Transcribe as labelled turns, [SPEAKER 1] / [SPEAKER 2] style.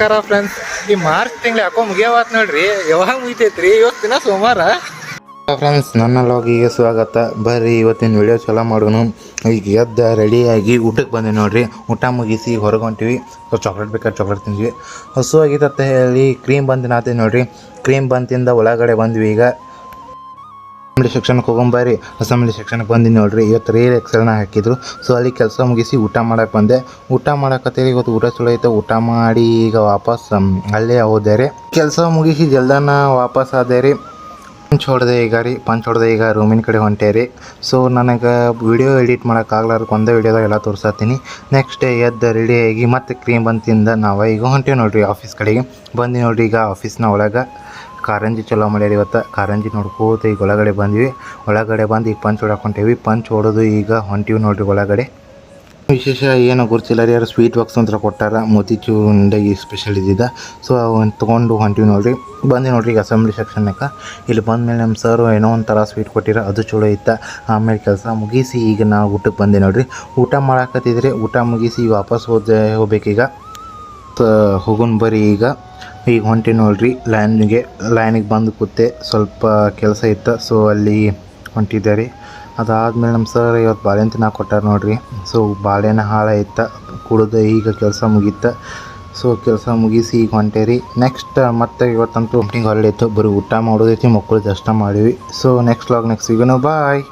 [SPEAKER 1] ನಮಸ್ಕಾರ ಫ್ರೆಂಡ್ಸ್. ಈ ಮಾರ್ಚ್ ತಿಂಗಳು ಯಾಕೋ ಮುಗಿಯವಾತ್ ನೋಡ್ರಿ. ಯಾವಾಗ ಮುಗಿತೈತ್ರಿ? ಇವತ್ತು ದಿನ ಸೋಮವಾರ. ಫ್ರೆಂಡ್ಸ್, ನನ್ನ ಲಾಗಿಗೆ ಸ್ವಾಗತ. ಬರ್ರಿ ಇವತ್ತಿನ ವಿಡಿಯೋ ಚಲೋ ಮಾಡೋಣ. ಈಗ ಎದ್ದು ರೆಡಿಯಾಗಿ ಊಟಕ್ಕೆ ಬಂದೆ ನೋಡ್ರಿ. ಊಟ ಮುಗಿಸಿ ಹೊರಗೆ ಹೊಂಟಿವಿ. ಚಾಕ್ಲೇಟ್ ಬೇಕಾದ್ರೆ ಚಾಕ್ಲೇಟ್ ತಿಂದ್ವಿ. ಹಸು ಆಗಿತ್ತ ಹೇಳಿ ಕ್ರೀಮ್ ಬಂದು ನಾತೀವಿ ನೋಡ್ರಿ. ಕ್ರೀಮ್ ಬಂತಿಂದ ಒಳಗಡೆ ಬಂದ್ವಿ. ಈಗ ಅಸೆಂಬ್ಲಿ ಸೆಕ್ಷನ್ಗೆ ಹೋಗೊಂಬರ್ರಿ. ಅಸೆಂಬ್ಲಿ ಸೆಕ್ಷನ್ಗೆ ಬಂದಿನಿ ನೋಡ್ರಿ. ಇವತ್ತು ರೀಲ್ ಎಕ್ಸೆಲ್ನ ಹಾಕಿದ್ರು. ಸೊ ಅಲ್ಲಿ ಕೆಲಸ ಮುಗಿಸಿ ಊಟ ಮಾಡಕ್ಕೆ ಬಂದೆ. ಊಟ ಮಾಡಕತ್ತೀರಿ. ಇವತ್ತು ಊಟ ಚಲೋ ಐತೆ. ಊಟ ಮಾಡಿ ಈಗ ವಾಪಸ್ ಅಲ್ಲೇ ಹೋದೆ ರೀ. ಕೆಲಸ ಮುಗಿಸಿ ಜಲ್ದನ ವಾಪಸ್ ಆದೆ ರೀ. ಪಂಚ್ ಹೊಡೆದೆ ಈಗ ರೂಮಿನ ಕಡೆ ಹೊಂಟೆ ರೀ. ಸೊ ನನಗೆ ವಿಡಿಯೋ ಎಡಿಟ್ ಮಾಡೋಕ್ಕಾಗ್ಲಾರ್ದು ಒಂದೇ ವಿಡಿಯೋದಾಗ ಎಲ್ಲ ತೋರಿಸತ್ತೀನಿ. ನೆಕ್ಸ್ಟ್ ಡೇ ಎದ್ದು ರೆಡಿಯಾಗಿ ಮತ್ತೆ ಕ್ರೀಮ್ ಬಂತಿಂದ ನಾವು ಈಗ ಹೊಂಟೇವಿ ನೋಡ್ರಿ ಆಫೀಸ್ ಕಡೆಗೆ. ಬಂದು ನೋಡ್ರಿ ಈಗ ಆಫೀಸ್ನ ಒಳಗೆ ಕಾರಂಜಿ ಚಲೋ ಮಾಡ್ಯಾರ. ಇವತ್ತು ಕಾರಂಜಿ ನೋಡ್ಕೋತ ಈಗ ಒಳಗಡೆ ಬಂದ್ವಿ. ಒಳಗಡೆ ಬಂದು ಈಗ ಪಂಚ್ ಹೊಡಕ್ಕೆ ಹೊಂಟೇವಿ. ಪಂಚ್ ಹೊಡೆದು ಈಗ ಹೊಂಟೀವಿ ನೋಡ್ರಿ ಒಳಗಡೆ. ವಿಶೇಷ ಏನು ಗುರುತಿಲ್ಲ ರೀ. ಯಾರು ಸ್ವೀಟ್ ಬಾಕ್ಸ್ ಅಂತ ಕೊಟ್ಟಾರ. ಮೋತಿಚೂರ್ ಉಂಡೆಗೆ ಸ್ಪೆಷಲ್ ಇದ್ದಿದ್ದ. ಸೊ ಅವನ್ನ ತೊಗೊಂಡು ಹೊಂಟೀವಿ ನೋಡ್ರಿ. ಬಂದು ನೋಡ್ರಿ ಈಗ ಅಸೆಂಬ್ಲಿ ಸೆಕ್ಷನ್ಯಾಗ. ಇಲ್ಲಿ ಬಂದಮೇಲೆ ನಮ್ಮ ಸರ್ ಏನೋ ಒಂಥರ ಸ್ವೀಟ್ ಕೊಟ್ಟಿರ, ಅದು ಚಲೋ ಇತ್ತು. ಆಮೇಲೆ ಕೆಲಸ ಮುಗಿಸಿ ಈಗ ನಾವು ಊಟಕ್ಕೆ ಬಂದೆ ನೋಡ್ರಿ. ಊಟ ಮಾಡಾಕತ್ತಿದ್ರಿ. ಊಟ ಮುಗಿಸಿ ವಾಪಸ್ ಹೋಗ್ಬೇಕೀಗ. ಹೋಗೋಣ ಬರ್ರಿ. ಈಗ ಹೊಂಟಿ ನೋಡ್ರಿ ಲೈನಿಗೆ ಬಂದು ಕೂತೆ. ಸ್ವಲ್ಪ ಕೆಲಸ ಇತ್ತು, ಸೊ ಅಲ್ಲಿ ಹೊಂಟಿದ್ದೆ ರೀ. ಅದಾದಮೇಲೆ ನಮ್ಮ ಸರ್ ಇವತ್ತು ಬಾಳೆಹಣ್ಣು ತಿನ್ನಕ್ಕೆ ಕೊಟ್ಟಾರ ನೋಡ್ರಿ. ಸೊ ಬಾಳೆಹಣ್ಣು ಹಾಳ ಇತ್ತು, ಕುಡಿದು ಈಗ ಕೆಲಸ ಮುಗೀತು. ಸೊ ಕೆಲಸ ಮುಗಿಸಿ ಈಗ ಹೊಂಟೆ ರೀ. ನೆಕ್ಸ್ಟ್ ಮತ್ತೆ ಇವತ್ತಂತೂ ಮೀಟಿಂಗ್ ಹಾಲಿಡೇ ಇತ್ತು. ಬರೀ ಊಟ ಮಾಡೋದೈತಿ, ಮಕ್ಕಳು ಅಷ್ಟ ಮಾಡೀವಿ. ಸೊ ನೆಕ್ಸ್ಟ್ ಸಿಗೋಣ. ಬಾಯ್.